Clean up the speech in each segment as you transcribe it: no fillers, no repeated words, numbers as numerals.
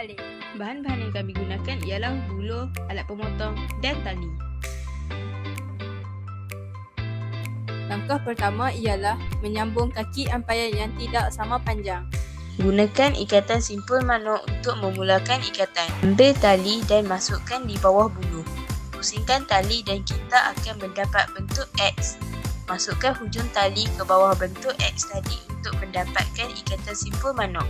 Alif. Bahan-bahan yang kami gunakan ialah buluh, alat pemotong dan tali. Langkah pertama ialah menyambung kaki ampaian yang tidak sama panjang. Gunakan ikatan simpul manuk untuk memulakan ikatan. Ambil tali dan masukkan di bawah buluh. Pusingkan tali dan kita akan mendapat bentuk X. Masukkan hujung tali ke bawah bentuk X tadi untuk mendapatkan ikatan simpul manuk.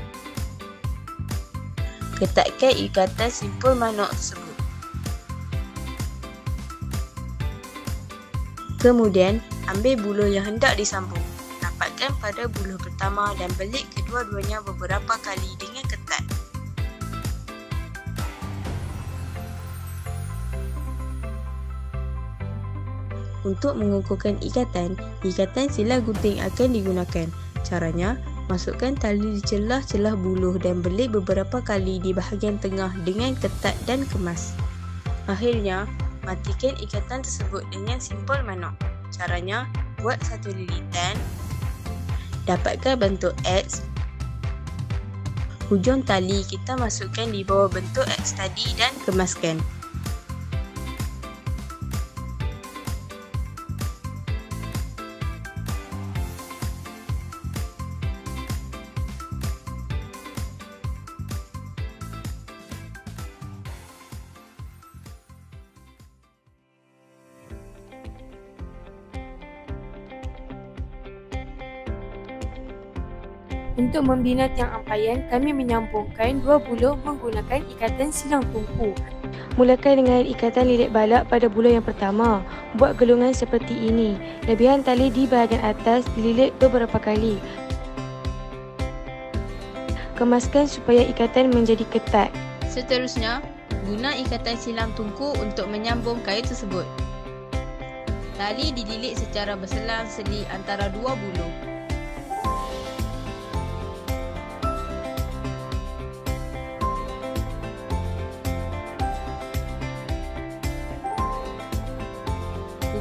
Ketatkan ikatan simpul manuk tersebut. Kemudian, ambil buluh yang hendak disambung. Rapatkan pada buluh pertama dan belit kedua-duanya beberapa kali dengan ketat. Untuk mengukuhkan ikatan silang gunting akan digunakan. Caranya, masukkan tali di celah-celah buluh dan belit beberapa kali di bahagian tengah dengan ketat dan kemas. Akhirnya, matikan ikatan tersebut dengan simpul manuk. Caranya, buat satu lilitan, dapatkan bentuk X. Hujung tali kita masukkan di bawah bentuk X tadi dan kemaskan. Untuk membina tiang ampaian, kami menyambungkan dua buluh menggunakan ikatan silang tungku. Mulakan dengan ikatan lilit balak pada buluh yang pertama. Buat gelungan seperti ini. Lebihan tali di bahagian atas dililit beberapa kali. Kemaskan supaya ikatan menjadi ketat. Seterusnya, guna ikatan silang tungku untuk menyambung kain tersebut. Tali dililit secara berselang-seli antara dua buluh.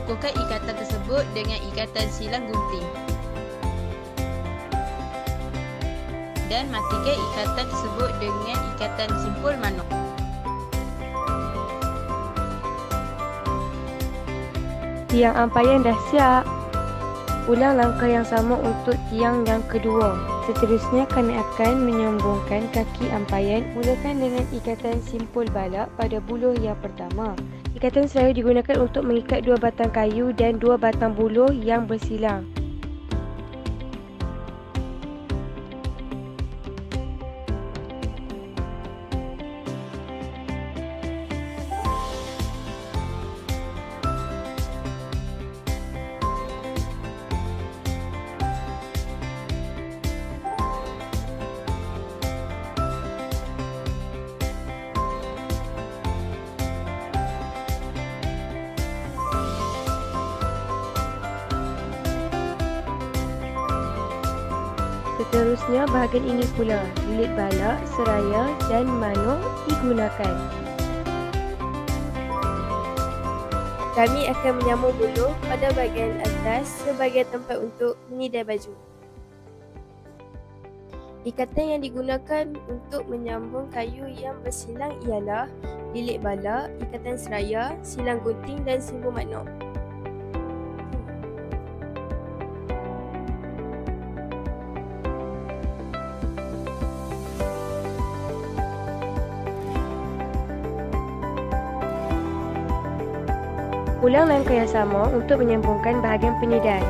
Kukuhkan ikatan tersebut dengan ikatan silang gunting dan matikan ikatan tersebut dengan ikatan simpul manuk. Tiang ampaian dah siap. Ulang langkah yang sama untuk tiang yang kedua. Seterusnya kami akan menyambungkan kaki ampaian mulakan dengan ikatan simpul balak pada buluh yang pertama. Ikatan seraya digunakan untuk mengikat dua batang kayu dan dua batang buluh yang bersilang. Seterusnya bahagian ini pula, lilit balak, seraya dan manuk digunakan. Kami akan menyambung buluh pada bahagian atas sebagai tempat untuk menyidai baju. Ikatan yang digunakan untuk menyambung kayu yang bersilang ialah lilit balak, ikatan seraya, silang gunting dan simpul manuk. Ulang langkah yang sama untuk menyambungkan bahagian penyidai.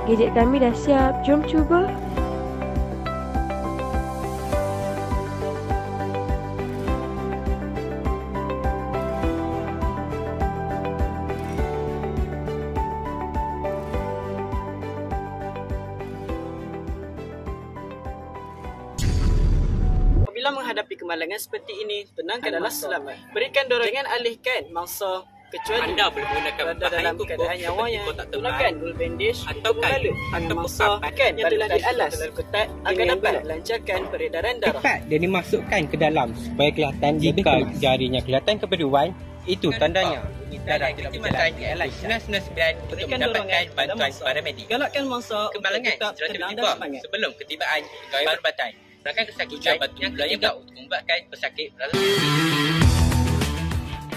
Gadget kami dah siap, jom cuba. Apabila menghadapi kemalangan seperti ini, tenangkan adalah selamat. Berikan dorongan, alihkan mangsa kecuali anda boleh menggunakan dalam keadaan nyawa yang gunakan wool bandage atau kain atau mangsa yang telah dialas ketat agar dapat melancarkan peredaran darah. Tepat dia dimasukkan ke dalam supaya kelihatan jika jarinya kelihatan keperluan Itu tandanya darah tidak berjalan. Airline 999 untuk mendapatkan bantuan paramedik. Galakkan mangsa Kembalangan secara tiba-tiba sebelum ketibaan pegawai berbatan. Rakan kesakitan yang berlayak untuk membuatkan pesakit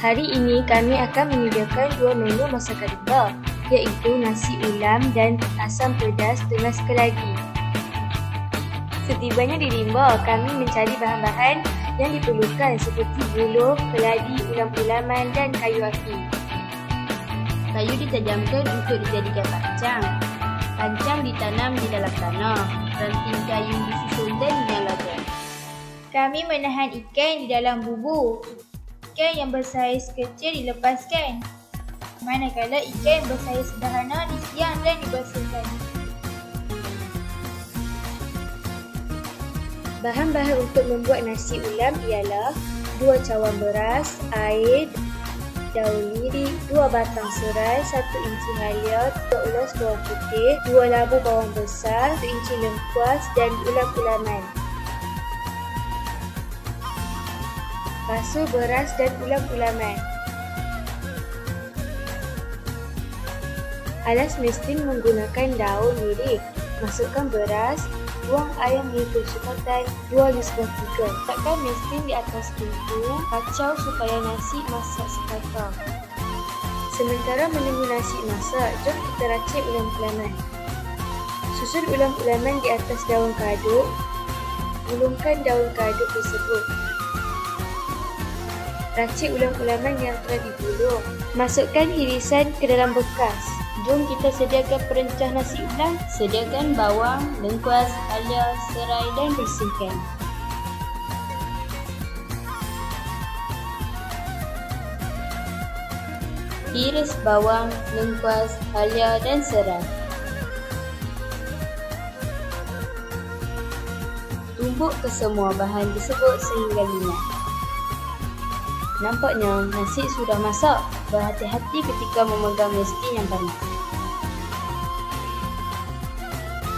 Hari ini kami akan menyediakan 2 menu masakan rimba, iaitu nasi ulam dan asam pedas dengan sekelagi. Setibanya di rimba, kami mencari bahan-bahan yang diperlukan seperti buluh, keladi, ulam-ulaman dan kayu api. Kayu ditajamkan untuk dijadikan pancang. Pancang ditanam di dalam tanah. Ranting kayu disusun dan dinyalakan. Kami menahan ikan di dalam bubur. Ikan yang bersaiz kecil dilepaskan. Manakala ikan bersaiz sederhana disiang dan dibersihkan. Bahan-bahan untuk membuat nasi ulam ialah 2 cawan beras, air, daun liri, 2 batang serai, 1 inci halia, 3 ulas bawang putih, 2 labu bawang besar, 1 inci lengkuas dan ulam-ulaman. Basuh beras dan ulam-ulaman. Alas mistin menggunakan daun liri. Masukkan beras, buang air mengikut sukatan 2 di sebelah 3. Letakkan mistin di atas pintu, kacau supaya nasi masak sekata. Sementara menunggu nasi masak, jom kita racik ulam-ulaman. Susun ulam-ulaman di atas daun kaduk. Gulungkan daun kaduk tersebut. Racik ulam-ulaman yang telah digulung. Masukkan irisan ke dalam bekas. Jom kita sediakan perencah nasi ulam. Sediakan bawang, lengkuas, halia, serai dan bersihkan. Iris bawang, lengkuas, halia dan serai. Tumbuk kesemua bahan tersebut sehingga lunak. Nampaknya nasi sudah masak. Berhati-hati ketika memegang mistin yang panas.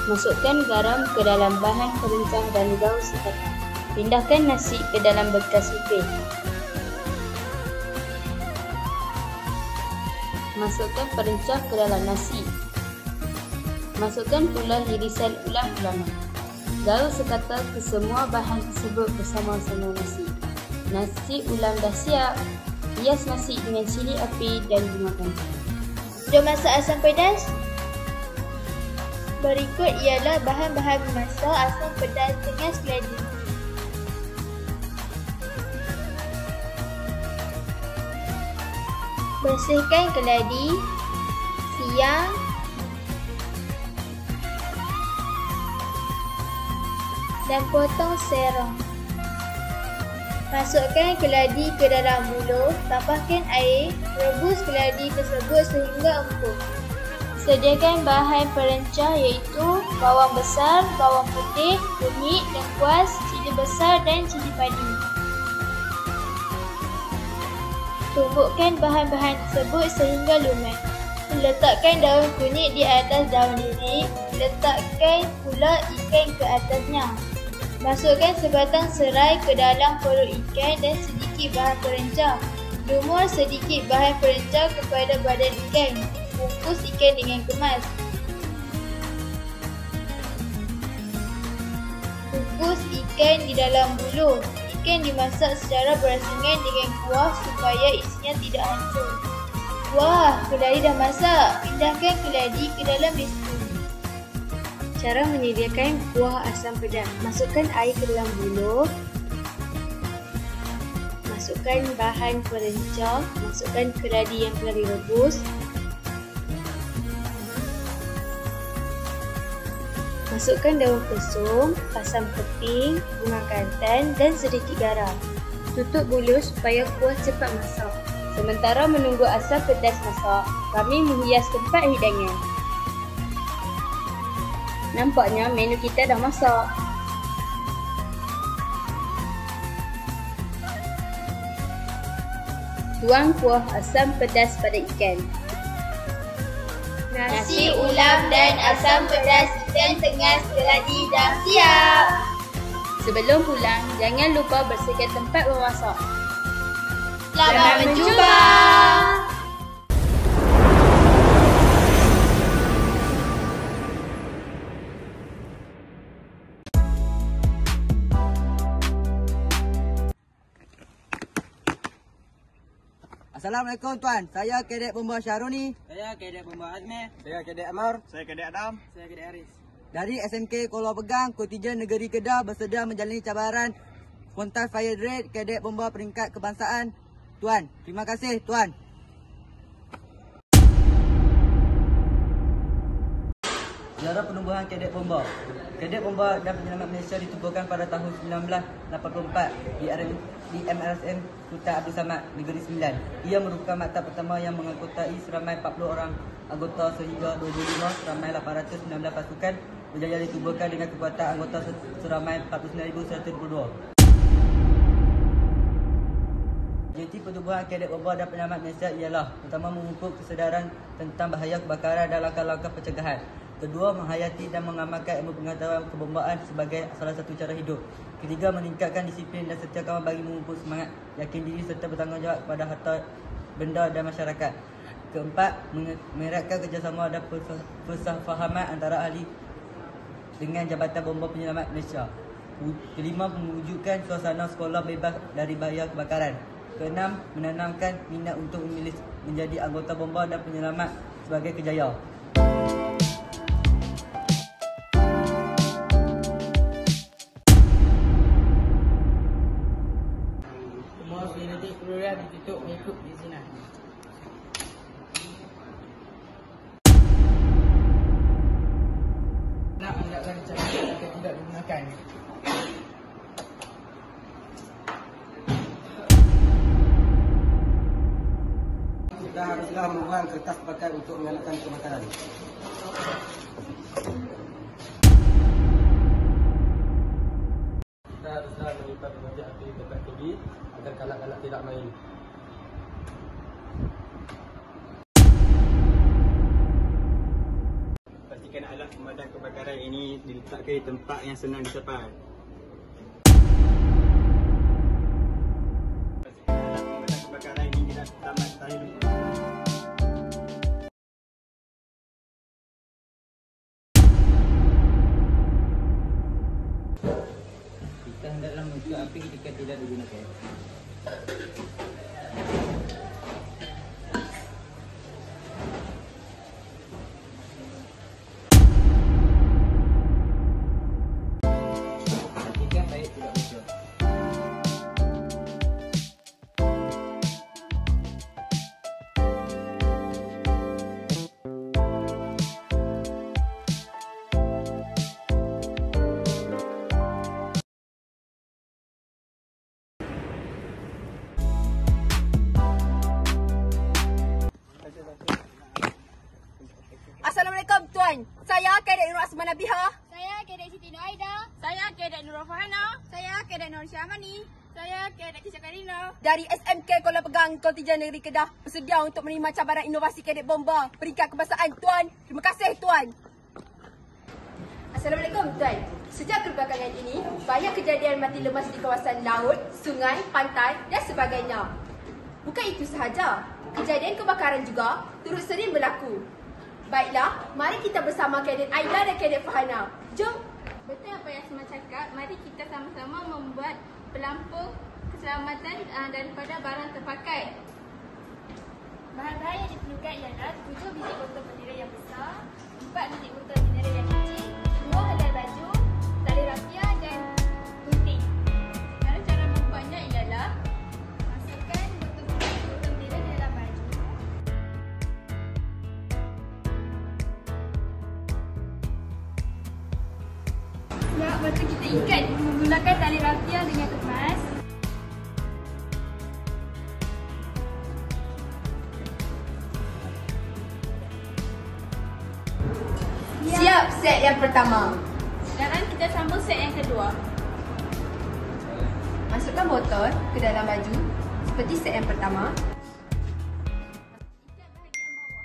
Masukkan garam ke dalam bahan perencah dan gaus sekata. Pindahkan nasi ke dalam bekas pipih. Masukkan perencah ke dalam nasi. Masukkan pula irisan ulam-ulaman. Gaus sekata ke semua bahan tersebut bersama-sama nasi. Nasi ulam dah siap. Hias nasi dengan cili api dan dimakan. Jom masak asam pedas. Berikut ialah bahan-bahan memasak asam pedas dengan seladi. Bersihkan keladi, siang, dan potong serong. Masukkan keladi ke dalam buluh, tambahkan air, rebus keladi tersebut sehingga empuk. Sediakan bahan perencah iaitu bawang besar, bawang putih, kunyit, lengkuas, cili besar dan cili padi. Tumbukkan bahan-bahan tersebut sehingga lumat. Letakkan daun kunyit di atas daun liri, letakkan pula ikan ke atasnya. Masukkan sebatang serai ke dalam perut ikan dan sedikit bahan perencah. Lumur sedikit bahan perencah kepada badan ikan. Bungkus ikan dengan kemas. Kukus ikan di dalam buluh. Ikan dimasak secara berasingan dengan kuah supaya isinya tidak hancur. Wah, keladi dah masak. Pindahkan keladi ke dalam mistin. Cara menyediakan kuah asam pedas. Masukkan air ke dalam buluh. Masukkan bahan perencah. Masukkan keladi yang telah direbus. Masukkan daun kesum, asam keping, bunga kantan dan sedikit garam. Tutup buluh supaya kuah cepat masak. Sementara menunggu asam pedas masak, kami menghias tempat hidangan. Nampaknya menu kita dah masak. Tuang kuah asam pedas pada ikan. Nasi ulam dan asam pedas ikan tengah keladi dah siap. Sebelum pulang, jangan lupa bersihkan tempat memasak. Selamat berjumpa. Assalamualaikum tuan. Saya Kadet Bomba Syaroni. Saya Kadet Bomba Azmi. Saya Kadet Amar. Saya Kadet Adam. Saya Kadet Haris. Dari SMK Kuala Pegang, Kontijen Negeri Kedah bersedia menjalani cabaran Kontas Fire Rate Kadet Bomba peringkat kebangsaan. Tuan, terima kasih tuan. Sejarah penubuhan Kadet Bomba. Kadet Bomba dan Penyelamat Malaysia ditubuhkan pada tahun 1984 di MRSM Sultan Abdul Samad, Negeri Sembilan. Ia merupakan maktab pertama yang mengangkutai seramai 40 orang anggota sehingga 2005 seramai 819 pasukan berjaya ditubuhkan dengan kekuatan anggota seramai 49,122. Objektif penubuhan Kadet Bomba dan Penyelamat Malaysia ialah pertama memupuk kesedaran tentang bahaya kebakaran dan langkah-langkah pencegahan. Kedua, menghayati dan mengamalkan ilmu pengetahuan kebombaan sebagai salah satu cara hidup. Ketiga, meningkatkan disiplin dan setia kawan bagi memupuk semangat, yakin diri serta bertanggungjawab kepada harta, benda dan masyarakat. Keempat, mengeratkan kerjasama dan persefahaman antara ahli dengan Jabatan Bomba Penyelamat Malaysia. Kelima, mewujudkan suasana sekolah bebas dari bahaya kebakaran. Keenam, menanamkan minat untuk memilih menjadi anggota bomba dan penyelamat sebagai kerjaya. Semua fasiliti kuliah ditutup mengikut perizinan. Nak menegakkan cabaran agar tidak digunakan. Kita haruslah membuang kertas bakar untuk mengelakkan kebakaran. Kita haruslah menyimpan pemanjat api di tempat tinggi agar kalak-kalak tidak main. Pastikan alat pemadam kebakaran ini diletakkan di tempat yang senang dicapai. Pastikan alat pemadam kebakaran ini tidak tamat tali lumpur. Kita hendaklah mencegah api jika tidak digunakan. Pastikan air tidak bocor. Assalamualaikum tuan. Saya Kadet Nur Asman Nabiha. Saya Kadet Siti Nur Aida. Saya Kadet Nur Fahana. Saya Kadet Nur Syahmani. Saya Kadet Tisha Karina. Dari SMK Kuala Pegang, Kontijen Negeri Kedah bersedia untuk menerima cabaran inovasi Kadet Bomba peringkat kebangsaan tuan. Terima kasih tuan. Assalamualaikum tuan. Sejak kebakaran ini, banyak kejadian mati lemas di kawasan laut, sungai, pantai dan sebagainya. Bukan itu sahaja, kejadian kebakaran juga turut sering berlaku. Baiklah, mari kita bersama Kadet Aida dan Kadet Fahana. Jom. Betul apa yang Asma cakap, mari kita sama-sama membuat pelampung keselamatan daripada barang terpakai. Bahan-bahan yang diperlukan ialah 7 biji botol bendera yang besar, 4 biji botol bendera yang kecil, 2 helai baju, tali rafia dan gunting. Cara membuatnya ialah masukkan botol bendera di dalam baju. Lepas tu kita ikat menggunakan tali rafia dengan kemas. Siap set yang pertama. Sekarang kita sambung set yang kedua. Masukkan botol ke dalam baju seperti set yang pertama. Ikat bahagian bawah.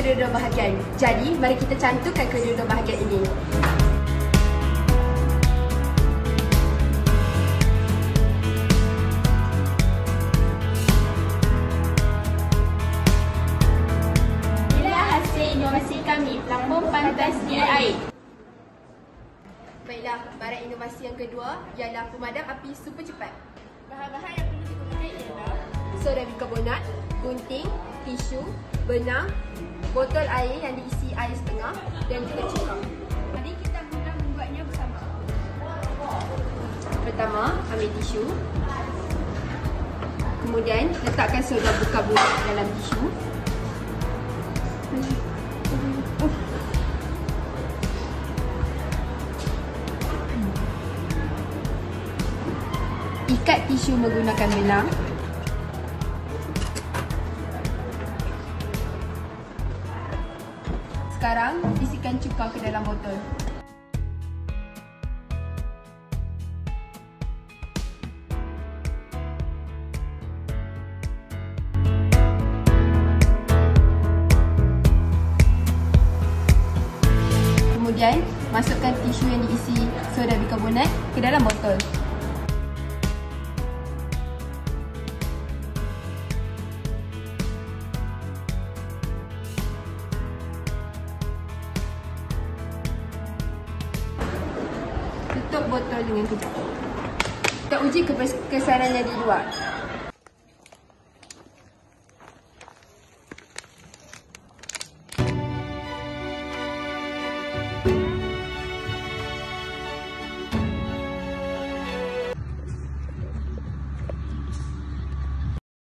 kedua-dua bahagian. Jadi, mari kita cantumkan kedua-dua bahagian ini. Inilah hasil inovasi kami, pelampung pantas di air. Baiklah, barang inovasi yang kedua ialah pemadam api super cepat. Bahan-bahan yang perlu digunakan ialah soda bikarbonat, gunting, tisu, benang, botol air yang diisi air setengah dan juga cuka. Mari kita mula membuatnya bersama. Pertama, ambil tisu. Kemudian, letakkan soda bikarbonat dalam tisu. Ikat tisu menggunakan benang. Sekarang, isikan cuka ke dalam botol. Kemudian, masukkan tisu yang diisi soda bikarbonat ke dalam botol. Tutup botol dengan kejap. Kita uji kebesarannya di luar.